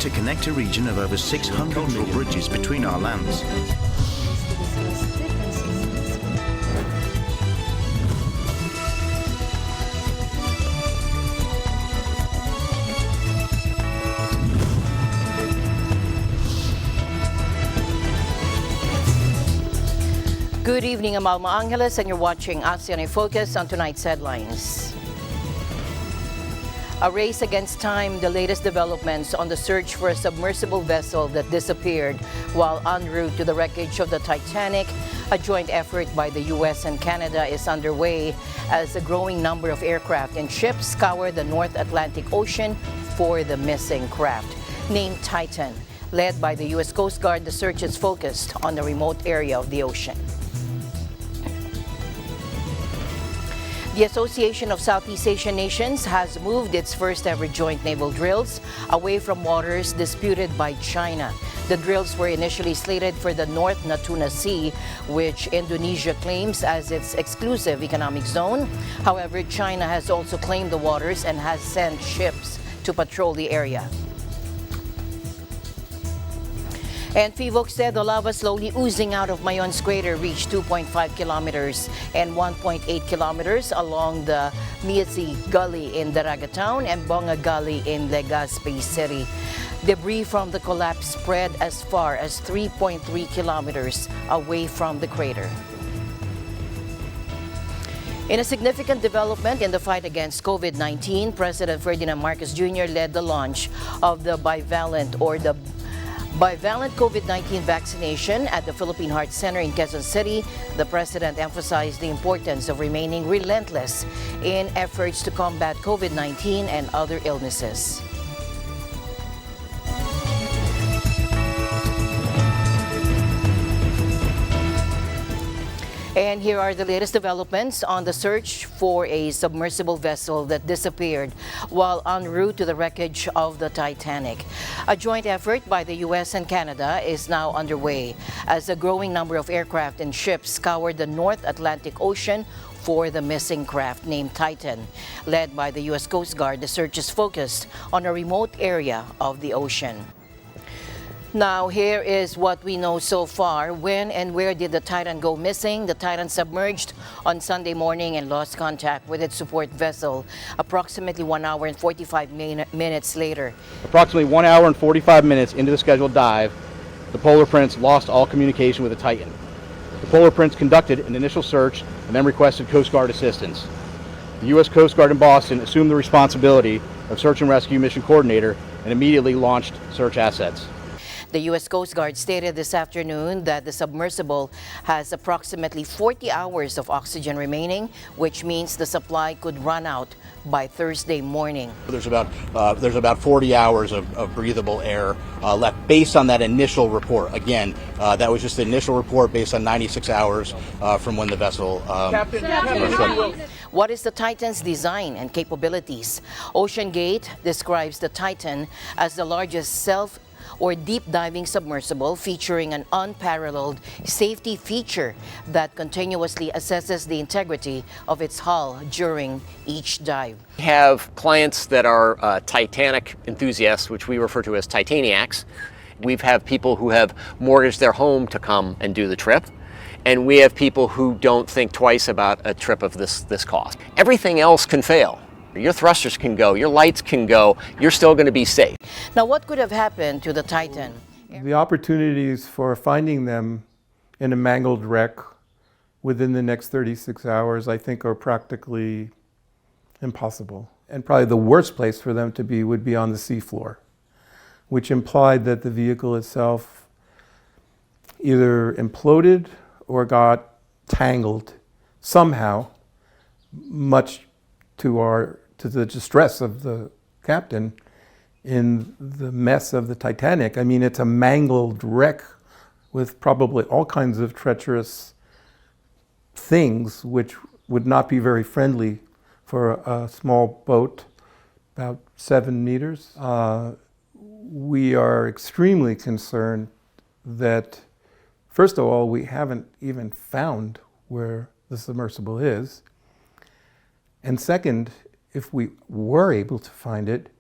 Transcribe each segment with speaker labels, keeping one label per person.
Speaker 1: to connect a region of over 600 cultural bridges between our lands.
Speaker 2: Good evening, I'm Alma Angeles, and you're watching Asean in Focus on tonight's headlines. A race against time, the latest developments on the search for a submersible vessel that disappeared while en route to the wreckage of the Titanic. A joint effort by the U.S. and Canada is underway as a growing number of aircraft and ships scour the North Atlantic Ocean for the missing craft. Named Titan, led by the U.S. Coast Guard, the search is focused on the remote area of the ocean. The Association of Southeast Asian Nations has moved its first ever joint naval drills away from waters disputed by China. The drills were initially slated for the North Natuna Sea, which Indonesia claims as its exclusive economic zone. However, China has also claimed the waters and has sent ships to patrol the area. And PHIVOC said the lava slowly oozing out of Mayon's crater reached 2.5 kilometers and 1.8 kilometers along the Miasi Gully in Daraga Town and Bonga Gully in Legazpi City. Debris from the collapse spread as far as 3.3 kilometers away from the crater. In a significant development in the fight against COVID-19, President Ferdinand Marcos Jr. led the launch of the bivalent COVID-19 vaccination at the Philippine Heart Center in Quezon City. The president emphasized the importance of remaining relentless in efforts to combat COVID-19 and other illnesses. And here are the latest developments on the search for a submersible vessel that disappeared while en route to the wreckage of the Titanic. A joint effort by the U.S. and Canada is now underway as a growing number of aircraft and ships scour the North Atlantic Ocean for the missing craft named Titan. Led by the U.S. Coast Guard, the search is focused on a remote area of the ocean. Now, here is what we know so far. When and where did the Titan go missing? The Titan submerged on Sunday morning and lost contact with its support vessel approximately 1 hour and 45 minutes later.
Speaker 3: Approximately 1 hour and 45 minutes into the scheduled dive, the Polar Prince lost all communication with the Titan. The Polar Prince conducted an initial search and then requested Coast Guard assistance. The U.S. Coast Guard in Boston assumed the responsibility of search and rescue mission coordinator and immediately launched search assets.
Speaker 2: The U.S. Coast Guard stated this afternoon that the submersible has approximately 40 hours of oxygen remaining, which means the supply could run out by Thursday morning.
Speaker 3: There's about 40 hours of breathable air left based on that initial report. Again, that was just the initial report based on 96 hours from when the vessel
Speaker 2: What is the Titan's design and capabilities? OceanGate describes the Titan as the largest self or deep diving submersible featuring an unparalleled safety feature that continuously assesses the integrity of its hull during each dive.
Speaker 4: We have clients that are Titanic enthusiasts, which we refer to as Titaniacs. We have people who have mortgaged their home to come and do the trip. And we have people who don't think twice about a trip of this cost. Everything else can fail. Your thrusters can go, your lights can go, you're still going to be safe.
Speaker 2: Now, what could have happened to the Titan?
Speaker 5: The opportunities for finding them in a mangled wreck within the next 36 hours, I think, are practically impossible. And probably the worst place for them to be would be on the seafloor, which implied that the vehicle itself either imploded or got tangled somehow, much to the distress of the captain, in the mess of the Titanic. I mean, it's a mangled wreck with probably all kinds of treacherous things which would not be very friendly for a small boat, about 7 meters. We are extremely concerned that, first of all, we haven't even found where the submersible is. And second, if we were able to find it,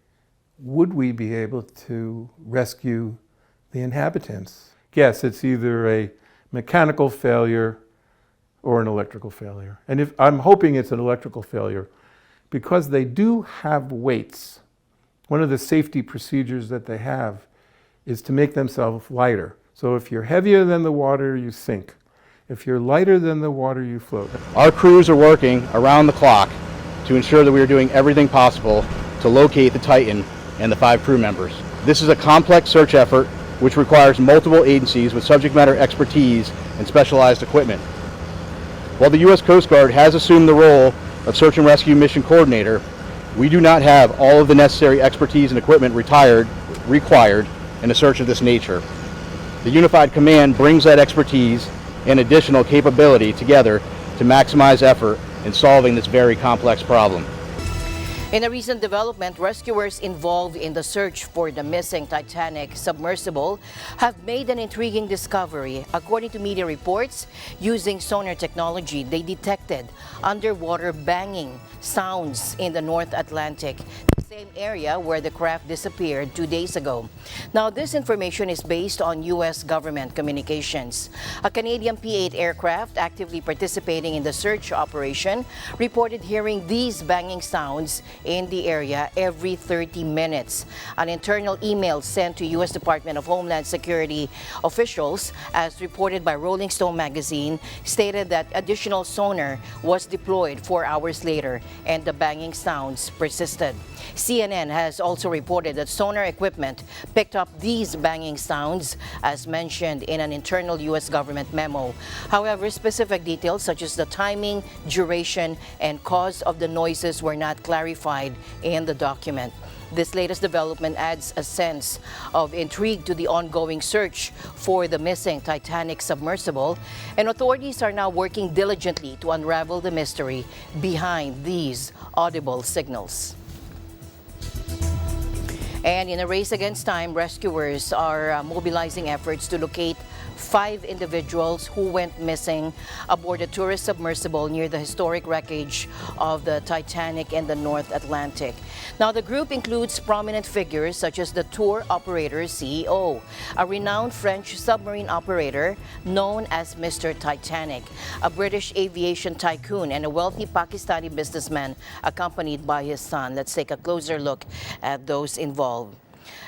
Speaker 5: would we be able to rescue the inhabitants? Yes, it's either a mechanical failure or an electrical failure. And if I'm hoping it's an electrical failure, because they do have weights. One of the safety procedures that they have is to make themselves lighter. So if you're heavier than the water, you sink. If you're lighter than the water, you float.
Speaker 3: Our crews are working around the clock to ensure that we are doing everything possible to locate the Titan and the 5 crew members. This is a complex search effort which requires multiple agencies with subject matter expertise and specialized equipment. While the U.S. Coast Guard has assumed the role of Search and Rescue Mission Coordinator, we do not have all of the necessary expertise and equipment required in a search of this nature. The Unified Command brings that expertise and additional capability together to maximize effort in solving this very complex problem.
Speaker 2: In a recent development, rescuers involved in the search for the missing Titanic submersible have made an intriguing discovery. According to media reports, using sonar technology, they detected underwater banging sounds in the North Atlantic, the same area where the craft disappeared 2 days ago. Now, this information is based on U.S. government communications. A Canadian P-8 aircraft actively participating in the search operation reported hearing these banging sounds in the area every 30 minutes. An internal email sent to U.S. Department of Homeland Security officials, as reported by Rolling Stone magazine, stated that additional sonar was deployed 4 hours later and the banging sounds persisted. CNN has also reported that sonar equipment picked up these banging sounds, as mentioned in an internal U.S. government memo. However, specific details such as the timing, duration, and cause of the noises were not clarified in the document. This latest development adds a sense of intrigue to the ongoing search for the missing Titanic submersible, and authorities are now working diligently to unravel the mystery behind these audible signals. And in a race against time, rescuers are mobilizing efforts to locate 5 individuals who went missing aboard a tourist submersible near the historic wreckage of the Titanic in the North Atlantic. Now, the group includes prominent figures such as the tour operator's CEO, a renowned French submarine operator known as Mr. Titanic, a British aviation tycoon, and a wealthy Pakistani businessman accompanied by his son. Let's take a closer look at those involved.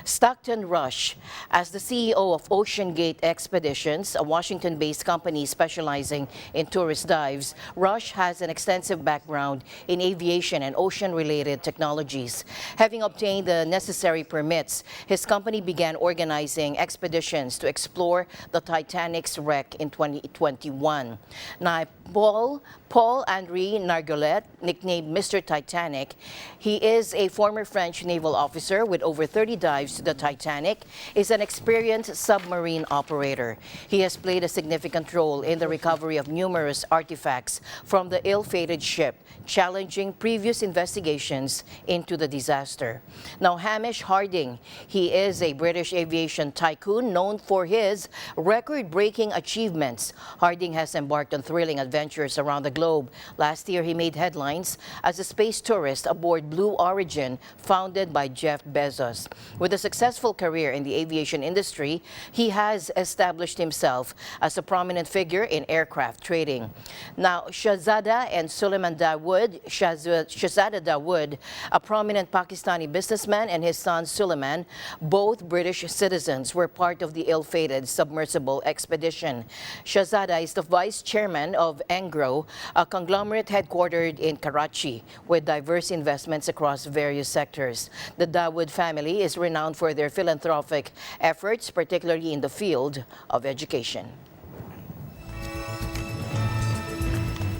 Speaker 2: Stockton Rush, as the CEO of Ocean Gate Expeditions, a Washington-based company specializing in tourist dives, Rush has an extensive background in aviation and ocean-related technologies. Having obtained the necessary permits, his company began organizing expeditions to explore the Titanic's wreck in 2021. Now, Paul-Henri Nargolet, nicknamed Mr. Titanic, he is a former French naval officer with over 30 dives to the Titanic, is an experienced submarine operator. He has played a significant role in the recovery of numerous artifacts from the ill-fated ship, challenging previous investigations into the disaster. Now, Hamish Harding, he is a British aviation tycoon known for his record-breaking achievements. Harding has embarked on thrilling adventures around the globe. Last year, he made headlines as a space tourist aboard Blue Origin, founded by Jeff Bezos. With a successful career in the aviation industry, he has established himself as a prominent figure in aircraft trading. Now, Shahzada and Suleiman Dawood, Shahzada Dawood, a prominent Pakistani businessman, and his son Suleiman, both British citizens, were part of the ill-fated submersible expedition. Shahzada is the vice chairman of Engro, a conglomerate headquartered in Karachi, with diverse investments across various sectors. The Dawood family is renowned for their philanthropic efforts, particularly in the field of education.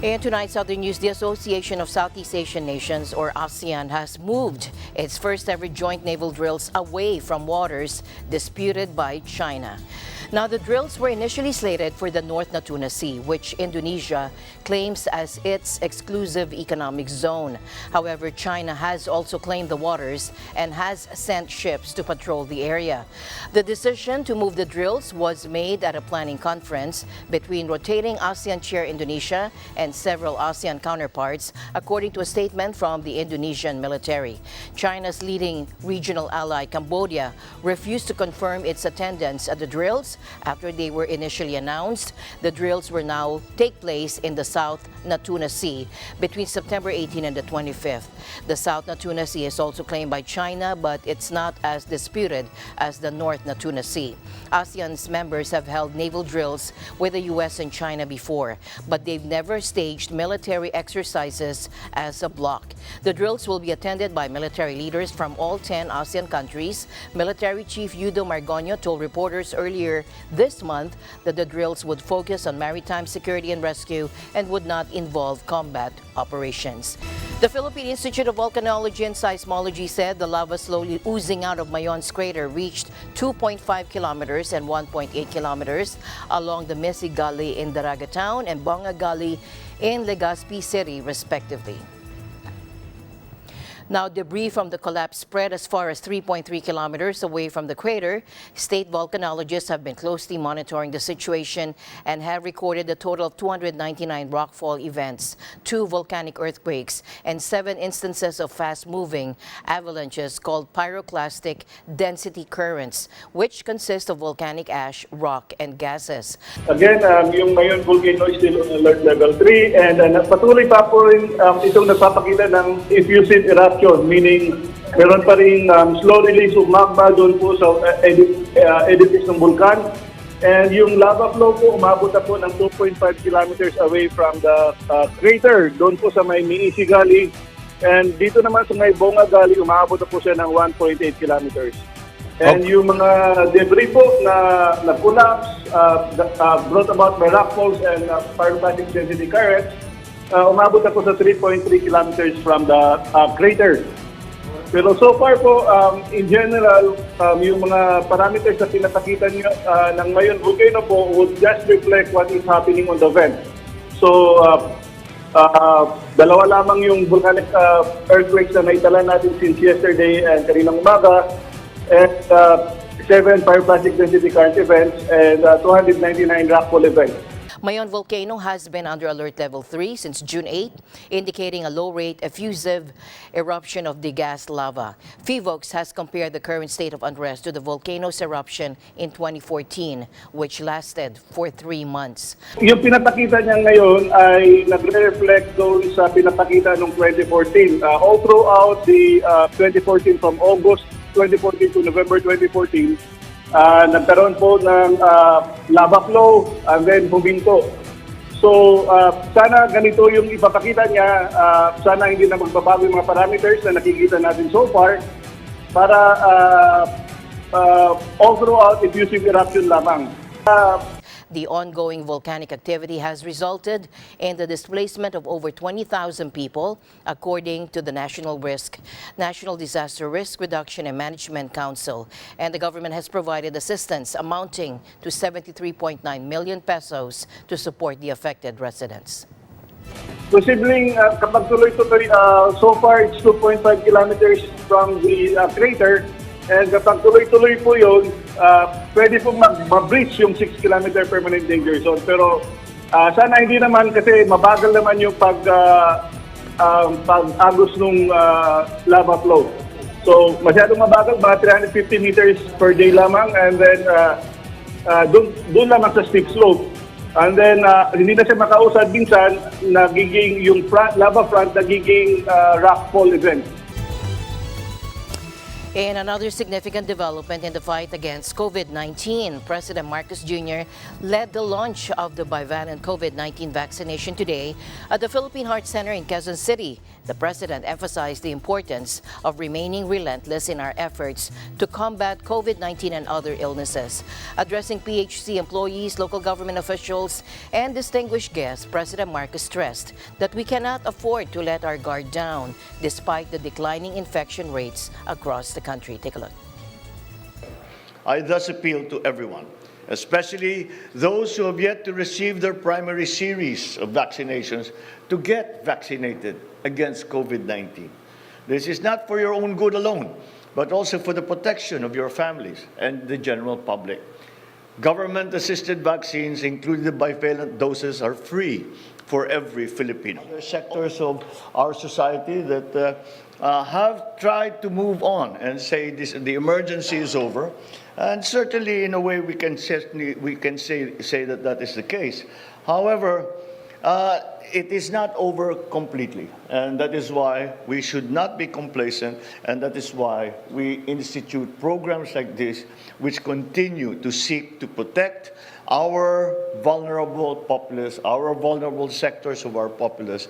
Speaker 2: In tonight's other news, the Association of Southeast Asian Nations, or ASEAN, has moved its first ever joint naval drills away from waters disputed by China. Now, the drills were initially slated for the North Natuna Sea, which Indonesia claims as its exclusive economic zone. However, China has also claimed the waters and has sent ships to patrol the area. The decision to move the drills was made at a planning conference between rotating ASEAN Chair Indonesia and and several ASEAN counterparts, according to a statement from the Indonesian military. China's leading regional ally, Cambodia, refused to confirm its attendance at the drills after they were initially announced. The drills will now take place in the South Natuna Sea between September 18 and the 25th. The South Natuna Sea is also claimed by China, but it's not as disputed as the North Natuna Sea. ASEAN's members have held naval drills with the U.S. and China before, but they've never staged military exercises as a bloc. The drills will be attended by military leaders from all 10 ASEAN countries. Military Chief Yudo Margonio told reporters earlier this month that the drills would focus on maritime security and rescue and would not involve combat operations. The Philippine Institute of Volcanology and Seismology said the lava slowly oozing out of Mayon's crater reached 2.5 kilometers and 1.8 kilometers along the Mesigali in Daraga Town and Bongagali in Legazpi City, respectively. Now, debris from the collapse spread as far as 3.3 kilometers away from the crater. State volcanologists have been closely monitoring the situation and have recorded a total of 299 rockfall events, 2 volcanic earthquakes, and 7 instances of fast-moving avalanches called pyroclastic density currents, which consist of volcanic ash, rock, and gases.
Speaker 6: Again, yung Mayon volcano is still on alert level 3 and patuloy pa po rin itong nagpapakita ng effusive eruption, meaning meron pa rin slow release of magma doon po sa edifice ng vulkan. And yung lava flow po umabot na po ng 2.5 kilometers away from the crater doon po sa may Misigali. And dito naman sa may Bongagali umabot na po siya ng 1.8 kilometers. And yung mga debris po na collapse brought about by rockfalls and pyroclastic density currents, umabot na po sa 3.3 kilometers from the crater. Pero so far po, in general, yung mga parameters na pinapakita niyo ng Mayon volcano po would just reflect what is happening on the vent. So, dalawa lamang yung volcanic earthquakes na naitala natin since yesterday and kaninang umaga, and 7 pyroclastic density current events and 299 rockfall events.
Speaker 2: Mayon volcano has been under alert level 3 since June 8, indicating a low-rate effusive eruption of degassed lava. PHIVOLCS has compared the current state of unrest to the volcano's eruption in 2014, which lasted for 3 months.
Speaker 6: Yung pinapakita niya ngayon ay nagre-reflect doon sa pinapakita noong 2014. All throughout the 2014, from August 2014 to November 2014, nagkaroon po ng lava flow and then huminto. So, sana ganito yung ipapakita niya. Sana hindi na magbabago yung mga parameters na nakikita natin so far para all throughout effusive eruption lamang.
Speaker 2: The ongoing volcanic activity has resulted in the displacement of over 20,000 people, according to the National Disaster Risk Reduction and Management Council. And the government has provided assistance amounting to 73.9 million pesos to support the affected residents.
Speaker 6: Posibleng kapag tuloy-tuloy, so far it's 2.5 kilometers from the crater. And kapag tuloy-tuloy po yun, pwede pong ma-breach yung 6 kilometer permanent danger zone. Pero sana hindi naman kasi mabagal naman yung pag-agos ng lava flow. So masyadong mabagal, mga 350 meters per day lamang, and then doon lamang sa steep slope. And then hindi na siya makausad minsan, nagiging yung lava front, nagiging rockfall event.
Speaker 2: In another significant development in the fight against COVID-19, President Marcos Jr. led the launch of the bivalent COVID-19 vaccination today at the Philippine Heart Center in Quezon City. The president emphasized the importance of remaining relentless in our efforts to combat COVID-19 and other illnesses. Addressing PHC employees, local government officials, and distinguished guests, President Marcos stressed that we cannot afford to let our guard down despite the declining infection rates across the country. Take a look.
Speaker 7: I thus appeal to everyone, especially those who have yet to receive their primary series of vaccinations, to get vaccinated against COVID-19. This is not for your own good alone, but also for the protection of your families and the general public. Government-assisted vaccines, including the bivalent doses, are free for every Filipino. There are sectors of our society that have tried to move on and say the emergency is over, and certainly in a way we can say that that is the case. However, it is not over completely, and that is why we should not be complacent, and that is why we institute programs like this, which continue to seek to protect our vulnerable populace, our vulnerable sectors of our populace.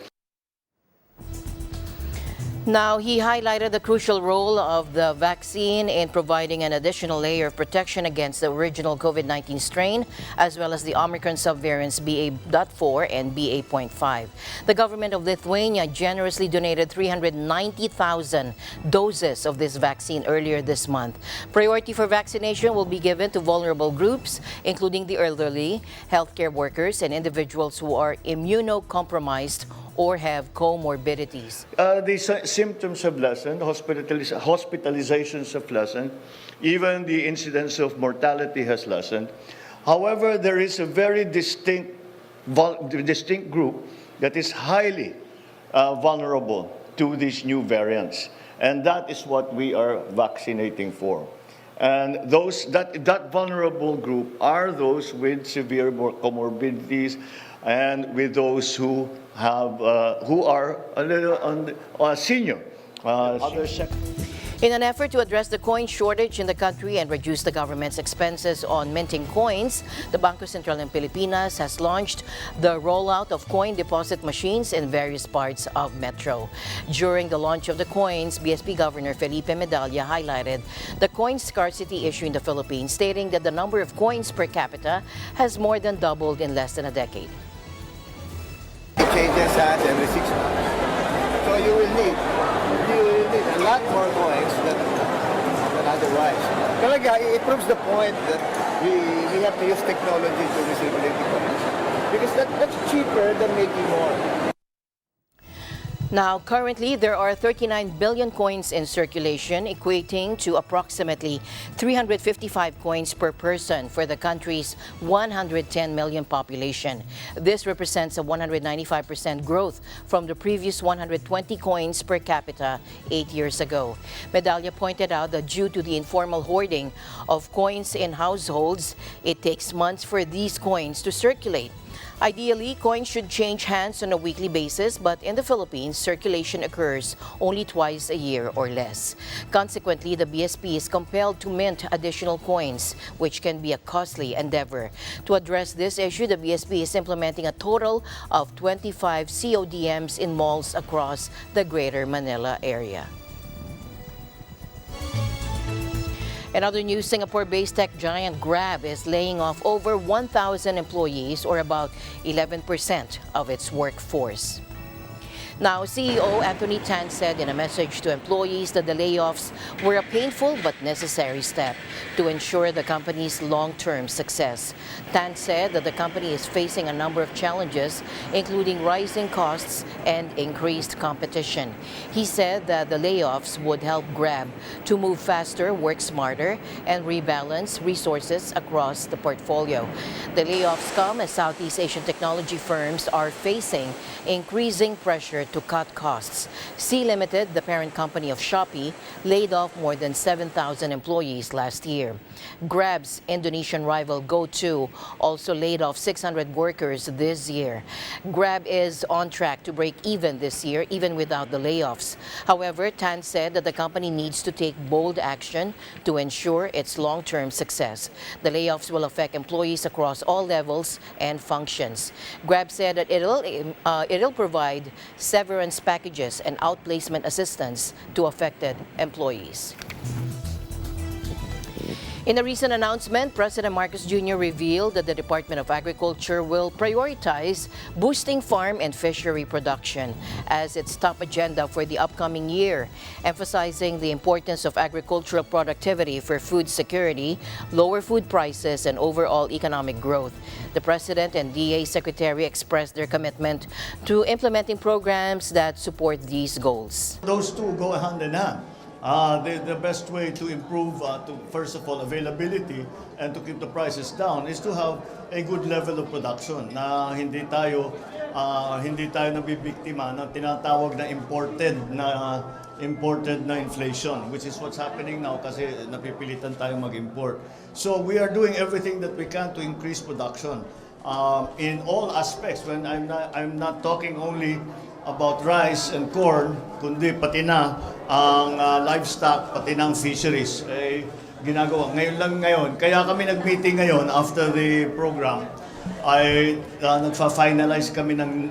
Speaker 2: Now, he highlighted the crucial role of the vaccine in providing an additional layer of protection against the original COVID-19 strain, as well as the Omicron subvariants BA.4 and BA.5. The government of Lithuania generously donated 390,000 doses of this vaccine earlier this month. Priority for vaccination will be given to vulnerable groups, including the elderly, healthcare workers, and individuals who are immunocompromised or have comorbidities.
Speaker 7: The symptoms have lessened, hospitalizations have lessened, even the incidence of mortality has lessened. However, there is a very distinct group that is highly vulnerable to these new variants, and that is what we are vaccinating for. And that vulnerable group are those with severe comorbidities, and with those who are a little senior.
Speaker 2: In an effort to address the coin shortage in the country and reduce the government's expenses on minting coins, the Bangko Sentral ng Pilipinas has launched the rollout of coin deposit machines in various parts of Metro. During the launch of the coins, BSP Governor Felipe Medalla highlighted the coin scarcity issue in the Philippines, stating that the number of coins per capita has more than doubled in less than a decade.
Speaker 8: It changes hands every 6 months. So you will need a lot more coins than otherwise. Talaga, it proves the point that we have to use technology to recirculate the coins, because that's cheaper than making more.
Speaker 2: Now, currently, there are 39 billion coins in circulation, equating to approximately 355 coins per person for the country's 110 million population. This represents a 195% growth from the previous 120 coins per capita 8 years ago. Medalla pointed out that due to the informal hoarding of coins in households, it takes months for these coins to circulate. Ideally, coins should change hands on a weekly basis, but in the Philippines, circulation occurs only twice a year or less. Consequently, the BSP is compelled to mint additional coins, which can be a costly endeavor. To address this issue, the BSP is implementing a total of 25 CODMs in malls across the Greater Manila area. In other news, Singapore-based tech giant Grab is laying off over 1,000 employees, or about 11% of its workforce. Now, CEO Anthony Tan said in a message to employees that the layoffs were a painful but necessary step to ensure the company's long-term success. Tan said that the company is facing a number of challenges, including rising costs and increased competition. He said that the layoffs would help Grab to move faster, work smarter, and rebalance resources across the portfolio. The layoffs come as Southeast Asian technology firms are facing increasing pressure to cut costs. Sea Limited, the parent company of Shopee, laid off more than 7,000 employees last year. Grab's Indonesian rival GoTo also laid off 600 workers this year. Grab is on track to break even this year, even without the layoffs. However, Tan said that the company needs to take bold action to ensure its long-term success. The layoffs will affect employees across all levels and functions. Grab said that it'll provide severance packages and outplacement assistance to affected employees. In a recent announcement, President Marcos Jr. revealed that the Department of Agriculture will prioritize boosting farm and fishery production as its top agenda for the upcoming year, emphasizing the importance of agricultural productivity for food security, lower food prices, and overall economic growth. The President and DA Secretary expressed their commitment to implementing programs that support these goals.
Speaker 7: Those two go hand in hand. The best way to improve, first of all, availability and to keep the prices down is to have a good level of production na hindi tayo nabibiktima ng tinatawag na imported na inflation, which is what's happening now kasi napipilitan tayong mag-import. So we are doing everything that we can to increase production in all aspects. When I'm not talking only about rice and corn, kundi pati na ang livestock, pati na ang fisheries. Ginagawa. Ngayon, kaya kami nag-meeting ngayon after the program, ay nagfa-finalize kami ng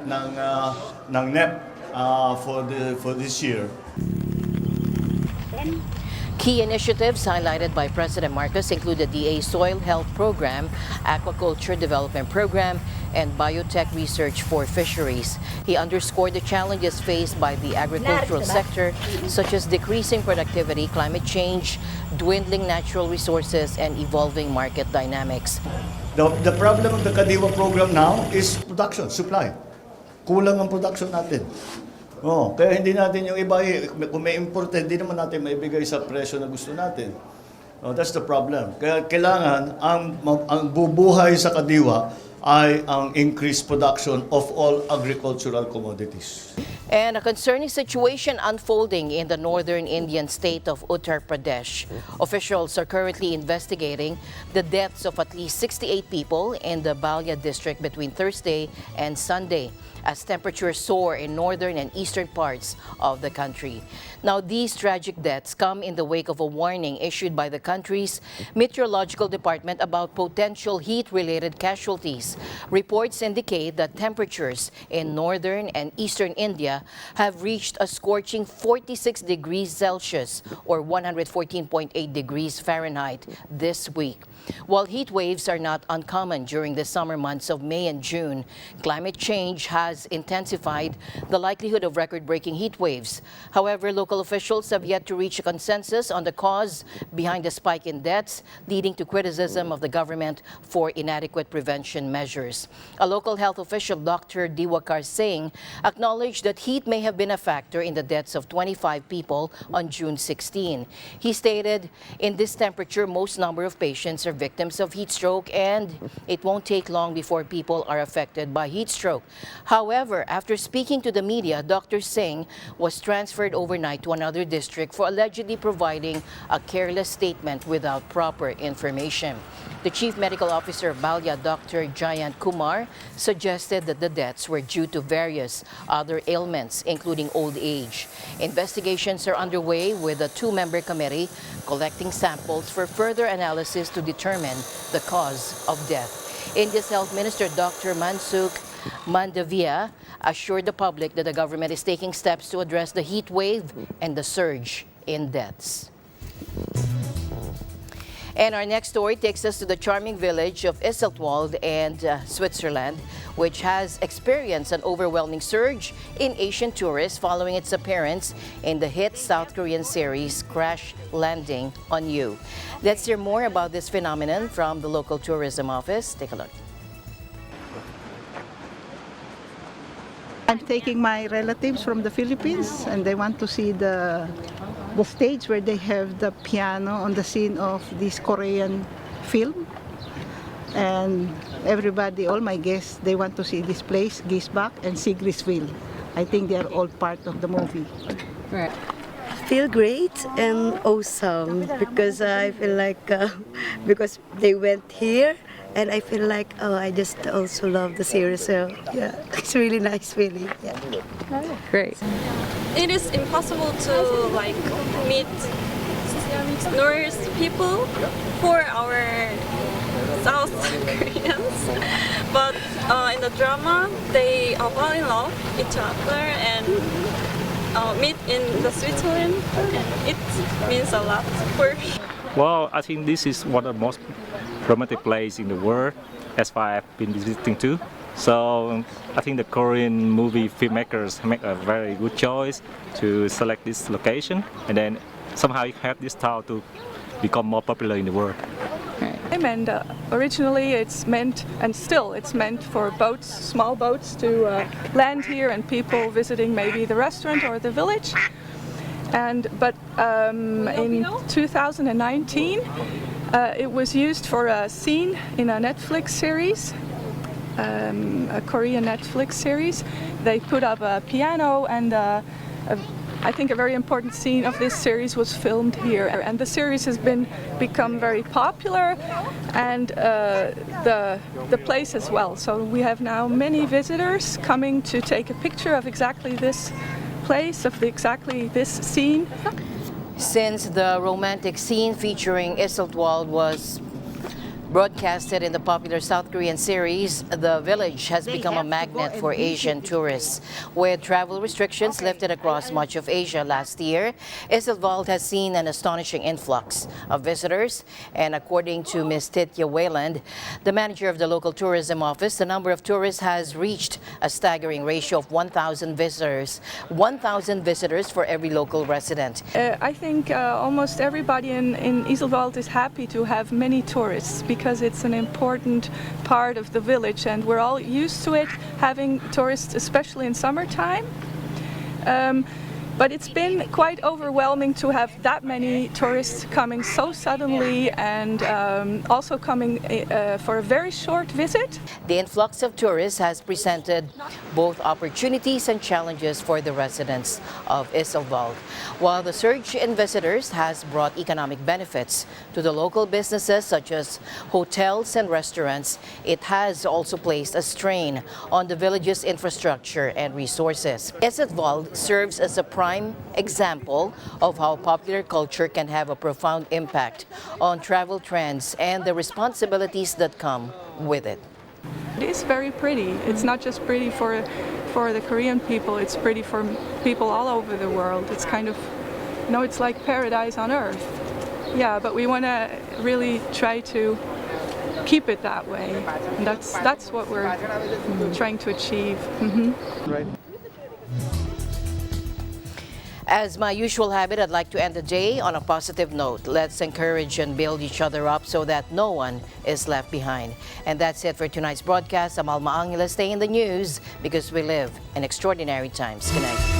Speaker 7: NEP for this year.
Speaker 2: Key initiatives highlighted by President Marcos include the DA Soil Health Program, Aquaculture Development Program, and biotech research for fisheries. He underscored the challenges faced by the agricultural sector, such as decreasing productivity, climate change, dwindling natural resources, and evolving market dynamics.
Speaker 7: The problem of the Kadiwa program now is production, supply. Kulang ang production natin. Kaya hindi natin yung iba, kung may imported, hindi naman natin maibigay sa presyo na gusto natin. That's the problem. Kaya kailangan ang bubuhay sa Kadiwa ay ang increased production of all agricultural commodities.
Speaker 2: And a concerning situation unfolding in the northern Indian state of Uttar Pradesh. Officials are currently investigating the deaths of at least 68 people in the Ballia district between Thursday and Sunday, as temperatures soar in northern and eastern parts of the country. Now, these tragic deaths come in the wake of a warning issued by the country's meteorological department about potential heat-related casualties. Reports indicate that temperatures in northern and eastern India have reached a scorching 46 degrees Celsius or 114.8 degrees Fahrenheit this week. While heat waves are not uncommon during the summer months of May and June, climate change has intensified the likelihood of record-breaking heat waves. However, local officials have yet to reach a consensus on the cause behind the spike in deaths, leading to criticism of the government for inadequate prevention measures. A local health official, Dr. Diwakar Singh, acknowledged that heat may have been a factor in the deaths of 25 people on June 16. He stated, "In this temperature, most number of patients are victims of heat stroke, and it won't take long before people are affected by heat stroke." However, after speaking to the media, Dr. Singh was transferred overnight to another district for allegedly providing a careless statement without proper information. The chief medical officer of Ballia, Dr. Jayant Kumar, suggested that the deaths were due to various other ailments, including old age. Investigations are underway with a two-member committee collecting samples for further analysis to determine the cause of death. India's Health Minister, Dr. Mansukh Mandavia, assured the public that the government is taking steps to address the heat wave and the surge in deaths. And our next story takes us to the charming village of Iseltwald in Switzerland, which has experienced an overwhelming surge in Asian tourists following its appearance in the hit South Korean series Crash Landing on You. Let's hear more about this phenomenon from the local tourism office. Take a look.
Speaker 9: I'm taking my relatives from the Philippines, and they want to see the stage where they have the piano on the scene of this Korean film. And everybody, all my guests, they want to see this place, Gisbach and Sigrisville. I think they are all part of the movie.
Speaker 10: Right. Feel great and awesome because I feel like because they went here, and I feel like, oh, I just also love the series. So yeah, it's really nice feeling. Yeah.
Speaker 11: Great. It is impossible to like meet Norse people for our South Koreans, but in the drama they fall in love with each other and meet in the Switzerland, and it means a lot for.
Speaker 12: Well, I think this is one of the most romantic places in the world as far as I've been visiting to. So I think the Korean movie filmmakers make a very good choice to select this location, and then somehow it helped this town to become more popular in the world.
Speaker 11: And originally it's meant, and still it's meant for boats, small boats to land here and people visiting maybe the restaurant or the village.
Speaker 13: But in 2019, it was used for a scene in a Netflix series, a Korean Netflix series. They put up a piano, and I think a very important scene of this series was filmed here. And the series has become very popular, and the place as well. So we have now many visitors coming to take a picture of exactly this place, of exactly this scene.
Speaker 2: Since the romantic scene featuring Isoltwald was broadcasted in the popular South Korean series, the village has become a magnet for Asian tourists. With travel restrictions lifted across much of Asia last year, Isoltwald has seen an astonishing influx of visitors. And according to Ms. Titya Wayland, the manager of the local tourism office, the number of tourists has reached a staggering ratio of 1,000 visitors. 1,000 visitors for every local resident.
Speaker 13: I think almost everybody in Isoltwald is happy to have many tourists, because it's an important part of the village, and we're all used to it, having tourists, especially in summertime. But it's been quite overwhelming to have that many tourists coming so suddenly, and also coming for a very short visit.
Speaker 2: The influx of tourists has presented both opportunities and challenges for the residents of Isoltwald. While the surge in visitors has brought economic benefits to the local businesses such as hotels and restaurants, it has also placed a strain on the village's infrastructure and resources. Isoltwald serves as a prime example of how popular culture can have a profound impact on travel trends and the responsibilities that come with it.
Speaker 13: It is very pretty. It's not just pretty for the Korean people, it's pretty for people all over the world. It's kind of, it's like paradise on earth. Yeah, but we want to really try to keep it that way. And that's what we're trying to achieve.
Speaker 5: Right.
Speaker 2: As my usual habit, I'd like to end the day on a positive note. Let's encourage and build each other up so that no one is left behind. And that's it for tonight's broadcast. I'm Alma Angela. Stay in the news because we live in extraordinary times. Good night.